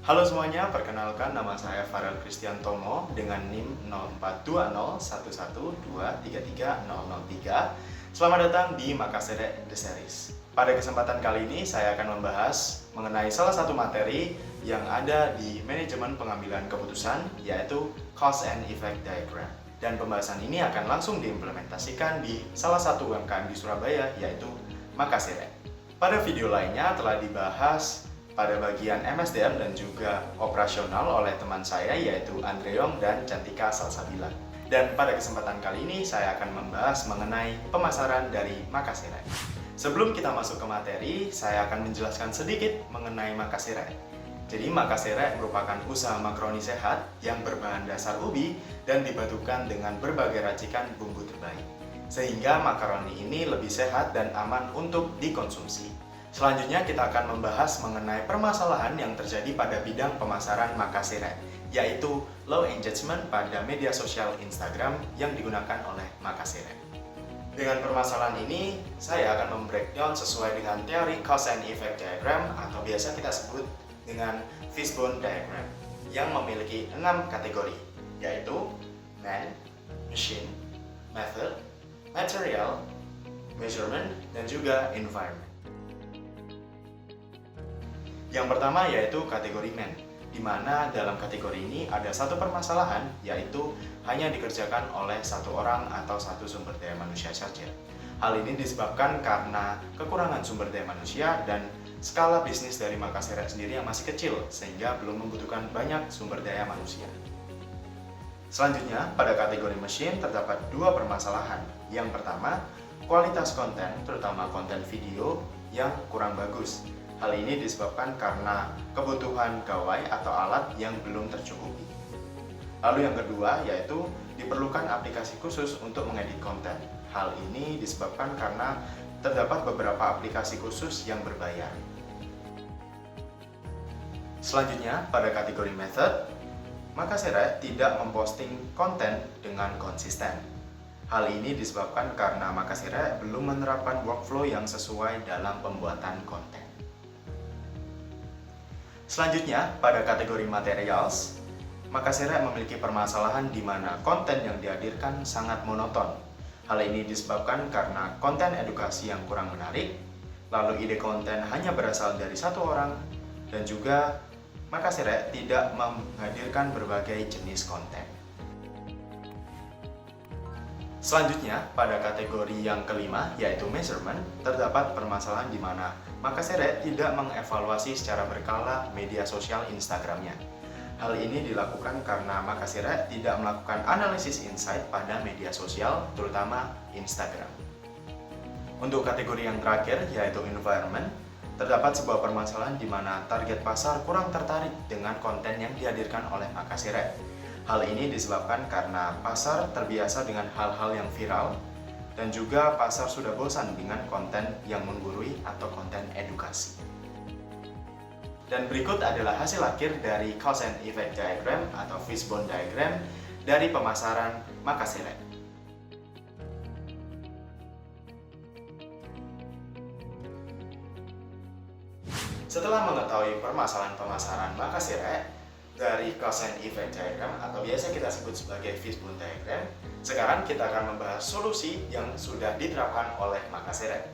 Halo semuanya, perkenalkan nama saya Farel Kristiantomo dengan NIM 042011233003. Selamat datang di Makassere The Series. Pada kesempatan kali ini saya akan membahas mengenai salah satu materi yang ada di manajemen pengambilan keputusan, yaitu Cause and Effect Diagram. Dan pembahasan ini akan langsung diimplementasikan di salah satu UMKM di Surabaya, yaitu Makassere. Pada video lainnya telah dibahas pada bagian MSDM dan juga operasional oleh teman saya yaitu Andreong dan Cantika Salsabila. Dan pada kesempatan kali ini saya akan membahas mengenai pemasaran dari Makassere. Sebelum kita masuk ke materi, saya akan menjelaskan sedikit mengenai Makassere. Jadi Makassere merupakan usaha makaroni sehat yang berbahan dasar ubi dan dipadukan dengan berbagai racikan bumbu terbaik. Sehingga makaroni ini lebih sehat dan aman untuk dikonsumsi. Selanjutnya kita akan membahas mengenai permasalahan yang terjadi pada bidang pemasaran Makassere, yaitu low engagement pada media sosial Instagram yang digunakan oleh Makassere. Dengan permasalahan ini, saya akan membreakdown sesuai dengan teori Cause and Effect Diagram atau biasa kita sebut dengan Fishbone Diagram yang memiliki 6 kategori, yaitu Man, Machine, Method, Material, Measurement, dan juga Environment. Yang pertama yaitu kategori man, di mana dalam kategori ini ada satu permasalahan, yaitu hanya dikerjakan oleh satu orang atau satu sumber daya manusia saja. Hal ini disebabkan karena kekurangan sumber daya manusia dan skala bisnis dari Makassere sendiri yang masih kecil, sehingga belum membutuhkan banyak sumber daya manusia. Selanjutnya, pada kategori machine terdapat dua permasalahan. Yang pertama, kualitas konten, terutama konten video yang kurang bagus. Hal ini disebabkan karena kebutuhan gawai atau alat yang belum tercukupi. Lalu yang kedua yaitu diperlukan aplikasi khusus untuk mengedit konten. Hal ini disebabkan karena terdapat beberapa aplikasi khusus yang berbayar. Selanjutnya pada kategori method, Makassere tidak memposting konten dengan konsisten. Hal ini disebabkan karena Makassere belum menerapkan workflow yang sesuai dalam pembuatan konten. Selanjutnya, pada kategori materials, Makassere memiliki permasalahan di mana konten yang dihadirkan sangat monoton. Hal ini disebabkan karena konten edukasi yang kurang menarik, lalu ide konten hanya berasal dari satu orang, dan juga Makassere tidak menghadirkan berbagai jenis konten. Selanjutnya, pada kategori yang kelima, yaitu measurement, terdapat permasalahan di mana Makassere tidak mengevaluasi secara berkala media sosial Instagramnya. Hal ini dilakukan karena Makassere tidak melakukan analisis insight pada media sosial, terutama Instagram. Untuk kategori yang terakhir, yaitu environment, terdapat sebuah permasalahan di mana target pasar kurang tertarik dengan konten yang dihadirkan oleh Makassere. Hal ini disebabkan karena pasar terbiasa dengan hal-hal yang viral dan juga pasar sudah bosan dengan konten yang menggurui atau konten edukasi. Dan berikut adalah hasil akhir dari Cause and Effect Diagram atau Fishbone Diagram dari pemasaran Makassere. Setelah mengetahui permasalahan pemasaran Makassere dari Cause and Effect Diagram atau biasa kita sebut sebagai Fishbone Diagram, sekarang kita akan membahas solusi yang sudah diterapkan oleh Makassere.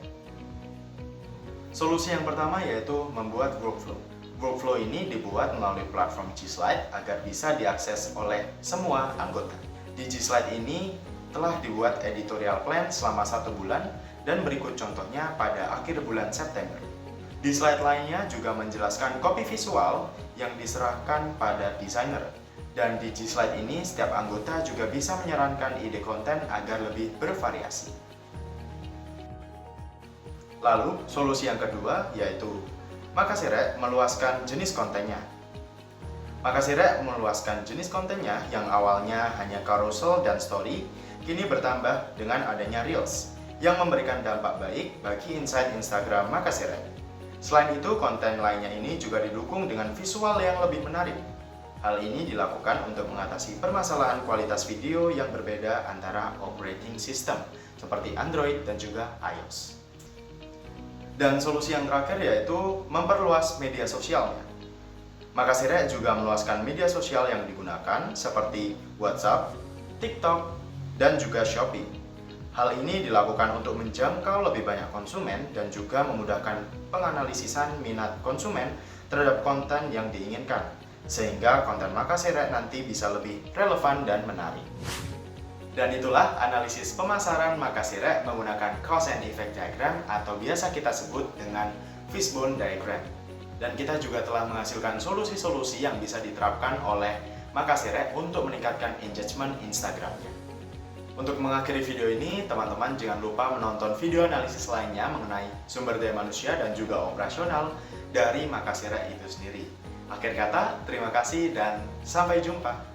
Solusi yang pertama yaitu membuat workflow. Workflow ini dibuat melalui platform G-Slide agar bisa diakses oleh semua anggota. Di G-Slide ini telah dibuat editorial plan selama 1 bulan dan berikut contohnya pada akhir bulan September. Di slide lainnya juga menjelaskan copy visual yang diserahkan pada desainer. Dan di G-Slide ini setiap anggota juga bisa menyarankan ide konten agar lebih bervariasi. Lalu solusi yang kedua yaitu Makassere meluaskan jenis kontennya. Makassere meluaskan jenis kontennya yang awalnya hanya carousel dan story, kini bertambah dengan adanya Reels yang memberikan dampak baik bagi insight Instagram Makassere. Selain itu, konten lainnya ini juga didukung dengan visual yang lebih menarik. Hal ini dilakukan untuk mengatasi permasalahan kualitas video yang berbeda antara operating system seperti Android dan juga iOS. Dan solusi yang terakhir yaitu memperluas media sosialnya. Makasirek juga meluaskan media sosial yang digunakan seperti WhatsApp, TikTok, dan juga Shopee. Hal ini dilakukan untuk menjangkau lebih banyak konsumen dan juga memudahkan penganalisisan minat konsumen terhadap konten yang diinginkan, sehingga konten Makasirek nanti bisa lebih relevan dan menarik. Dan itulah analisis pemasaran Makasirek menggunakan cause and effect diagram atau biasa kita sebut dengan fishbone diagram. Dan kita juga telah menghasilkan solusi-solusi yang bisa diterapkan oleh Makasirek untuk meningkatkan engagement Instagramnya. Untuk mengakhiri video ini, teman-teman jangan lupa menonton video analisis lainnya mengenai sumber daya manusia dan juga operasional dari Makasirek itu sendiri. Akhir kata, terima kasih dan sampai jumpa.